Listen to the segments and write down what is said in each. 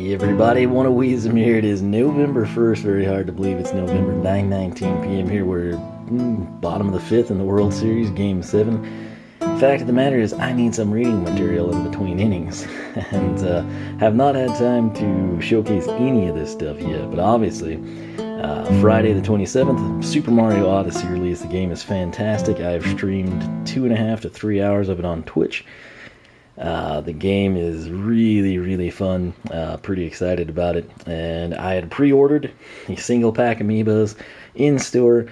Hey everybody, one of Wiisdom here. It is November 1st, very hard to believe it's November, 9:19 p.m. here. We're bottom of the 5th in the World Series, Game 7. Fact of the matter is, I need some reading material in between innings, and have not had time to showcase any of this stuff yet, but obviously, Friday the 27th, Super Mario Odyssey release. The game is fantastic. I have streamed 2.5 to 3 hours of it on Twitch. The game is really fun. Pretty excited about it. And I had pre-ordered the single pack amiibos in store.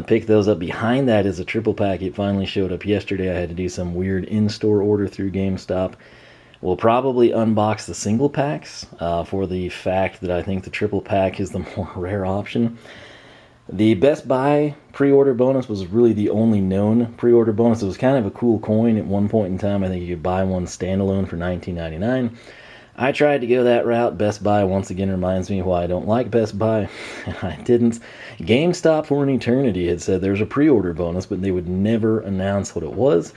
Picked those up. Behind that is a triple pack. It finally showed up yesterday. I had to do some weird in-store order through GameStop. We'll probably unbox the single packs for the fact that I think the triple pack is the more rare option. The Best Buy pre-order bonus was really the only known pre-order bonus. It was kind of a cool coin. At one point in time, I think you could buy one standalone for $19.99. I tried to go that route. Best Buy, once again, reminds me why I don't like Best Buy, and I didn't. GameStop for an eternity had said there's a pre-order bonus, but they would never announce what it was.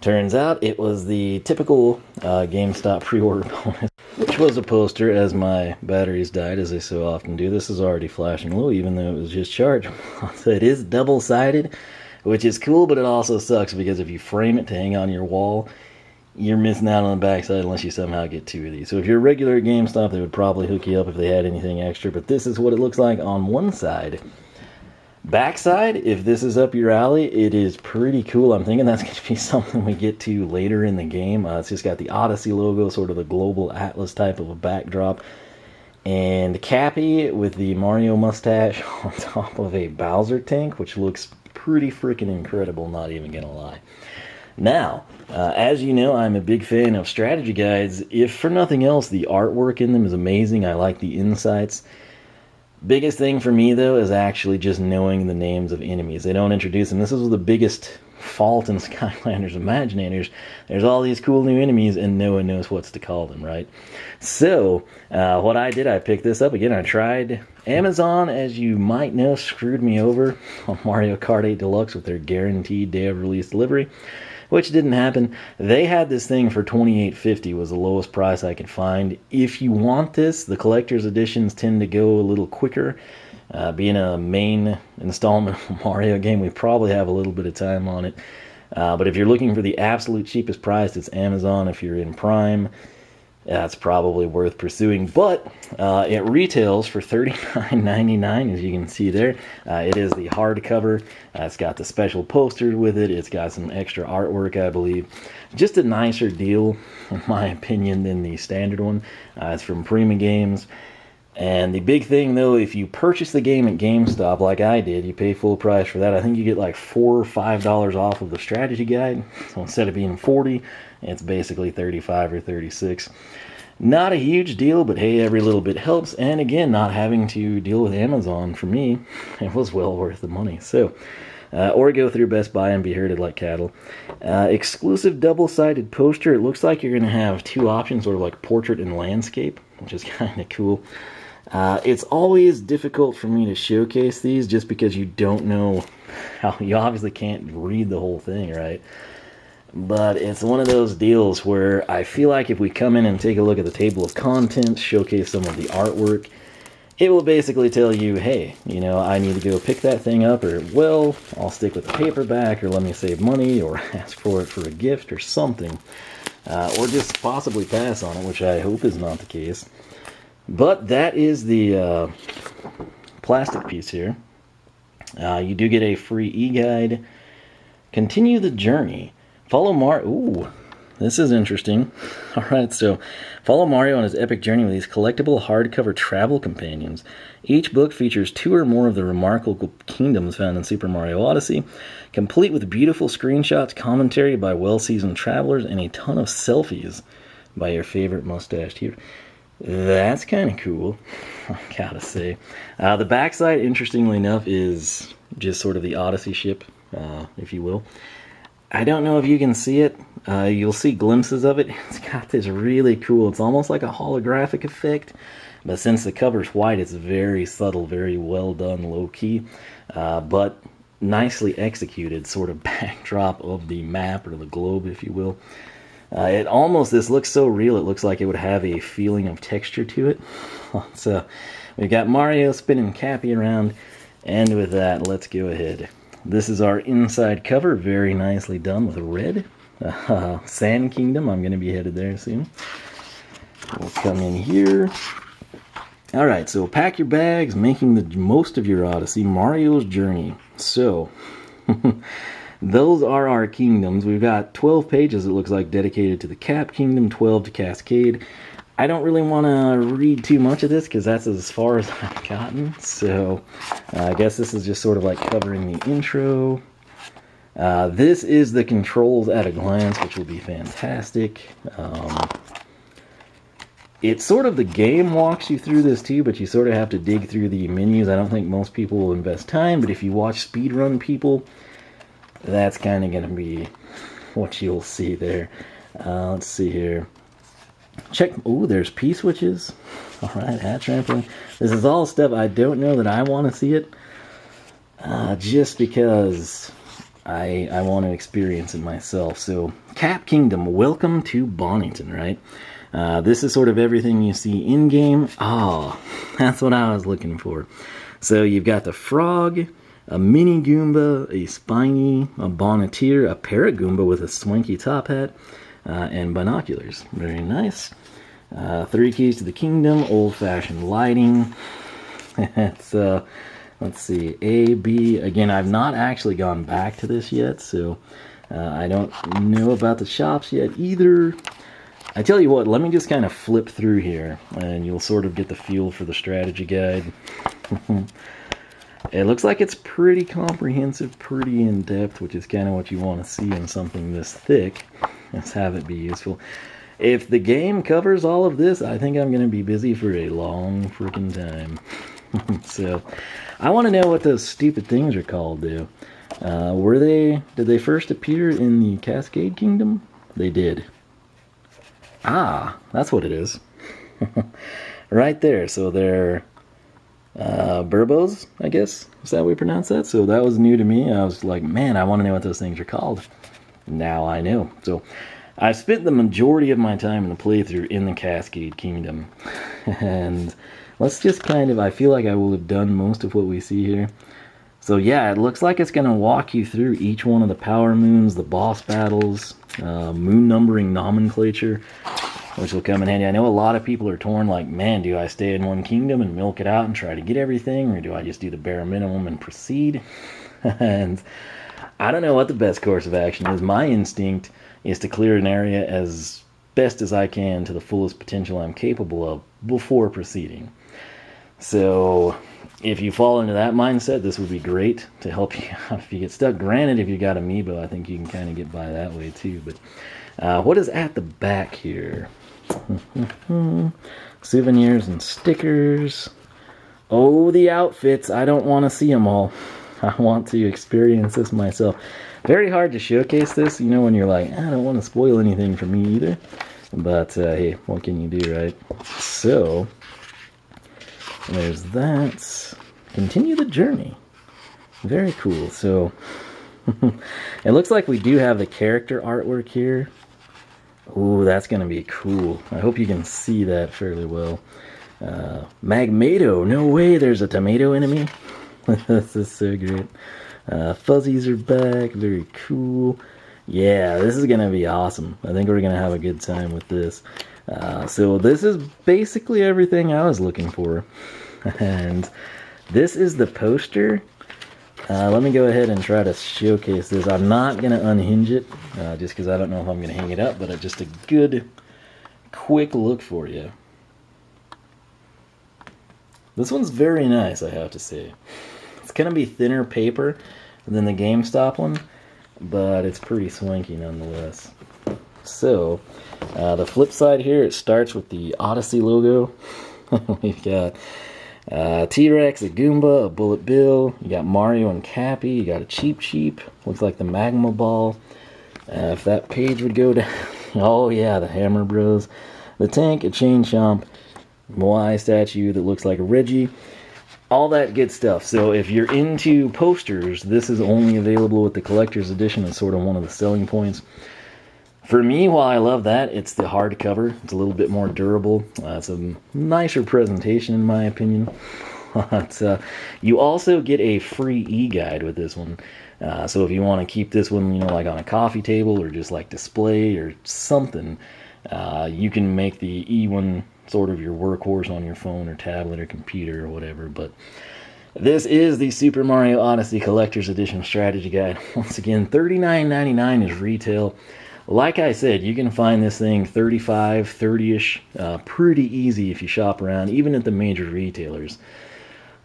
Turns out it was the typical GameStop pre-order bonus, which was a poster. As my batteries died, as they so often do. This is already flashing low, even though it was just charged. So it is double-sided, which is cool, but it also sucks because if you frame it to hang on your wall, you're missing out on the backside unless you somehow get two of these. So if you're a regular at GameStop, they would probably hook you up if they had anything extra, but this is what it looks like on one side. Backside, if this is up your alley, it is pretty cool. I'm thinking that's going to be something we get to later in the game. It's just got the Odyssey logo, sort of the global atlas type of a backdrop. And Cappy with the Mario mustache on top of a Bowser tank, which looks pretty freaking incredible, not even going to lie. Now, as you know, I'm a big fan of strategy guides. If for nothing else, the artwork in them is amazing. I like the insights. Biggest thing for me, though, is actually just knowing the names of enemies. They don't introduce them. This is the biggest fault in Skylanders Imaginators. There's all these cool new enemies, and no one knows what to call them, right? So, what I did, I picked this up again. I tried. Amazon, as you might know, screwed me over on Mario Kart 8 Deluxe with their guaranteed day of release delivery, which didn't happen. They had this thing for $28.50, was the lowest price I could find. If you want this, the collector's editions tend to go a little quicker. Being a main installment of a Mario game, we probably have a little bit of time on it. But if you're looking for the absolute cheapest price, it's Amazon. If you're in Prime, it's probably worth pursuing. But it retails for $39.99, as you can see there. It is the hardcover. It's got the special poster with it. It's got some extra artwork, I believe. Just a nicer deal, in my opinion, than the standard one. It's from Prima Games. And the big thing, though, if you purchase the game at GameStop like I did, you pay full price for that. I think you get like $4 or $5 off of the strategy guide. So instead of being $40, it's basically $35 or $36. Not a huge deal, but hey, every little bit helps. And again, not having to deal with Amazon, for me, it was well worth the money. So, or go through Best Buy and be herded like cattle. Exclusive double-sided poster. It looks like you're going to have two options, sort of like portrait and landscape, which is kind of cool. It's always difficult for me to showcase these just because you don't know how, you obviously can't read the whole thing, right? But it's one of those deals where I feel like if we come in and take a look at the table of contents, showcase some of the artwork, it will basically tell you, hey, you know, I need to go pick that thing up, or, well, I'll stick with the paperback, or let me save money, or ask for it for a gift or something. Or just possibly pass on it, which I hope is not the case. But that is the plastic piece here. You do get a free e-guide. Continue the journey. Follow Mario. Ooh, this is interesting. All right, so follow Mario on his epic journey with these collectible hardcover travel companions. Each book features 2 or more of the remarkable kingdoms found in Super Mario Odyssey, complete with beautiful screenshots, commentary by well-seasoned travelers, and a ton of selfies by your favorite mustached hero. That's kind of cool, I gotta say. The backside, interestingly enough, is just sort of the Odyssey ship, if you will. I don't know if you can see it. You'll see glimpses of it. It's got this really cool, it's almost like a holographic effect, but since the cover's white, it's very subtle, very well done, low-key, but nicely executed sort of backdrop of the map, or the globe, if you will. This looks so real, it looks like it would have a feeling of texture to it. So we've got Mario spinning Cappy around, and with that, let's go ahead. This is our inside cover, very nicely done with red. Sand Kingdom, I'm going to be headed there soon. We'll come in here. Alright, so pack your bags, making the most of your Odyssey, Mario's Journey. So, those are our kingdoms. We've got 12 pages, it looks like, dedicated to the Cap Kingdom, 12 to Cascade. I don't really want to read too much of this because that's as far as I've gotten. So, I guess this is just sort of like covering the intro. This is the controls at a glance, which will be fantastic. It's sort of the game walks you through this too, but you sort of have to dig through the menus. I don't think most people will invest time, but if you watch speedrun people, that's kind of going to be what you'll see there. Let's see here. Check. Oh, there's P-switches. All right, hat trampoline. This is all stuff I don't know that I want to see it, just because I want to experience it myself. So, Cap Kingdom, welcome to Bonington, right? This is sort of everything you see in-game. Oh, that's what I was looking for. So you've got the frog, a mini Goomba, a Spiny, a Bonneteer, a Paragoomba with a swanky top hat, and binoculars. Very nice. 3 keys to the kingdom, old-fashioned lighting. It's, let's see, A, B. Again, I've not actually gone back to this yet, so I don't know about the shops yet either. I tell you what, let me just kind of flip through here, and you'll sort of get the feel for the strategy guide. It looks like it's pretty comprehensive, pretty in-depth, which is kind of what you want to see in something this thick. Let's have it be useful. If the game covers all of this, I think I'm going to be busy for a long freaking time. So, I want to know what those stupid things are called, though. Did they first appear in the Cascade Kingdom? They did. Ah, that's what it is. Right there. So they're Burbos, I guess. Is that how we pronounce that? So that was new to me. I was like, man, I want to know what those things are called. Now I know. So I've spent the majority of my time in the playthrough in the Cascade Kingdom. And let's just kind of, I feel like I will have done most of what we see here. So yeah, it looks like it's going to walk you through each one of the power moons, the boss battles, moon numbering nomenclature, which will come in handy. I know a lot of people are torn, like, man, do I stay in one kingdom and milk it out and try to get everything, or do I just do the bare minimum and proceed? And I don't know what the best course of action is. My instinct is to clear an area as best as I can to the fullest potential I'm capable of before proceeding. So if you fall into that mindset, this would be great to help you out if you get stuck. Granted, if you got Amiibo, I think you can kind of get by that way too. But what is at the back here? Souvenirs and stickers. Oh, the outfits. I don't want to see them all. I want to experience this myself. Very hard to showcase this, you know, when you're like, I don't want to spoil anything for me either. But, hey, what can you do, right? So, there's that. Continue the journey. Very cool. So, it looks like we do have the character artwork here. Ooh, that's going to be cool. I hope you can see that fairly well. Magmato. No way there's a tomato enemy. This is so great. Fuzzies are back. Very cool. Yeah, this is going to be awesome. I think we're going to have a good time with this. So this is basically everything I was looking for. And this is the poster. Let me go ahead and try to showcase this. I'm not going to unhinge it, just because I don't know if I'm going to hang it up, but just a good, quick look for you. This one's very nice, I have to say. It's going to be thinner paper than the GameStop one, but it's pretty swanky nonetheless. So, the flip side here, it starts with the Odyssey logo. We've got T-Rex, a Goomba, a Bullet Bill. You got Mario and Cappy. You got a Cheep Cheep. Looks like the Magma Ball. If that page would go down. Oh yeah, the Hammer Bros. The Tank, a Chain Chomp. Moai statue that looks like a Reggie. All that good stuff. So if you're into posters, this is only available with the collector's edition. It's sort of one of the selling points. For me, while I love that, it's the hardcover. It's a little bit more durable. It's a nicer presentation, in my opinion. But you also get a free e-guide with this one. So if you want to keep this one, like on a coffee table or just like display or something, you can make the e1 sort of your workhorse on your phone or tablet or computer or whatever. But this is the Super Mario Odyssey Collector's Edition Strategy Guide. Once again, $39.99 is retail. Like I said, you can find this thing $35, $30-ish, pretty easy if you shop around, even at the major retailers.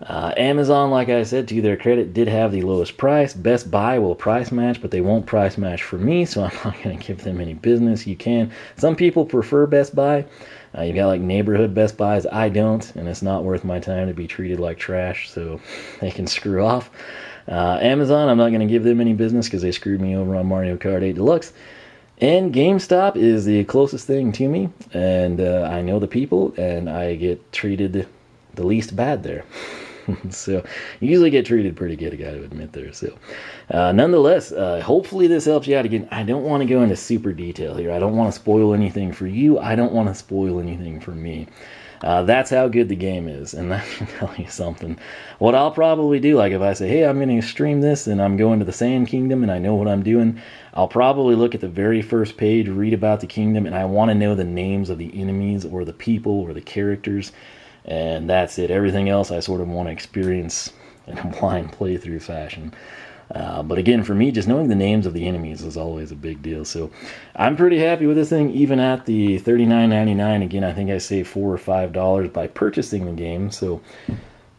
Amazon, like I said, to their credit, did have the lowest price. Best Buy will price match, but they won't price match for me, so I'm not going to give them any business. You can. Some people prefer Best Buy. You've got like neighborhood Best Buys. I don't, and it's not worth my time to be treated like trash, so they can screw off. Amazon, I'm not going to give them any business because they screwed me over on Mario Kart 8 Deluxe. And GameStop is the closest thing to me, and I know the people, and I get treated the least bad there. So you usually get treated pretty good, I gotta admit there. So nonetheless, hopefully this helps you out. Again, I don't want to go into super detail here. I don't want to spoil anything for you. I don't want to spoil anything for me. That's how good the game is, and that can tell you something. What I'll probably do, like if I say, hey, I'm going to stream this and I'm going to the Sand Kingdom and I know what I'm doing, I'll probably look at the very first page, read about the kingdom, and I want to know the names of the enemies or the people or the characters, and that's it. Everything else I sort of want to experience in a blind playthrough fashion. But again, for me, just knowing the names of the enemies is always a big deal. So I'm pretty happy with this thing, even at the $39.99. Again, I think I saved $4 or $5 by purchasing the game. So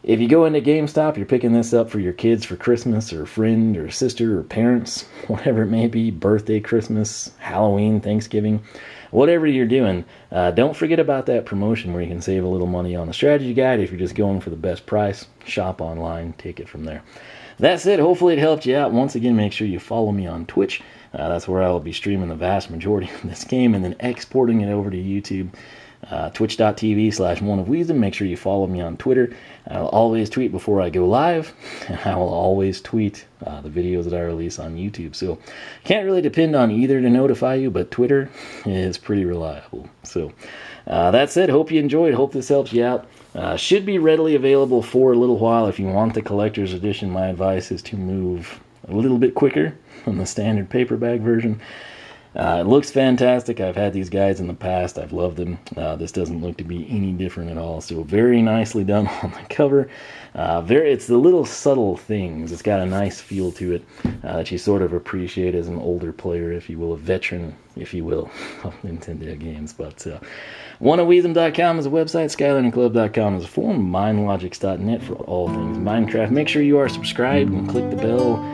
if you go into GameStop, you're picking this up for your kids for Christmas or a friend or sister or parents, whatever it may be, birthday, Christmas, Halloween, Thanksgiving, whatever you're doing, don't forget about that promotion where you can save a little money on the strategy guide. If you're just going for the best price, shop online, take it from there. That's it. Hopefully it helped you out. Once again, make sure you follow me on Twitch. That's where I will be streaming the vast majority of this game and then exporting it over to YouTube. Twitch.tv/OneOfWiisdom. Make sure you follow me on Twitter. I'll always tweet before I go live, and I will always tweet the videos that I release on YouTube. So can't really depend on either to notify you, but Twitter is pretty reliable. So that's it. Hope you enjoyed. Hope this helps you out. Should be readily available for a little while. If you want the collector's edition, my advice is to move a little bit quicker than the standard paperback version. It looks fantastic. I've had these guides in the past. I've loved them. This doesn't look to be any different at all. So very nicely done on the cover. It's the little subtle things. It's got a nice feel to it that you sort of appreciate as an older player, if you will, a veteran, if you will, of Nintendo games. But OneOfWiisdom.com is a website. SkylandClub.com is a forum. MindLogics.net for all things Minecraft. Make sure you are subscribed and click the bell.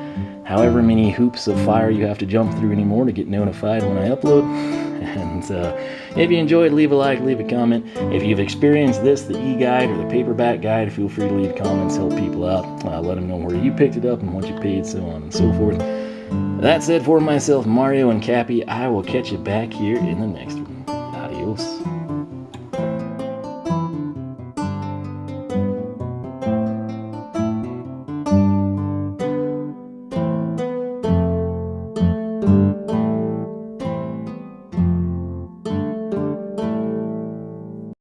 However many hoops of fire you have to jump through anymore to get notified when I upload. And if you enjoyed, leave a like, leave a comment. If you've experienced this, the e-guide or the paperback guide, feel free to leave comments, help people out. Let them know where you picked it up and what you paid, so on and so forth. That's it for myself, Mario and Cappy. I will catch you back here in the next one. Adios.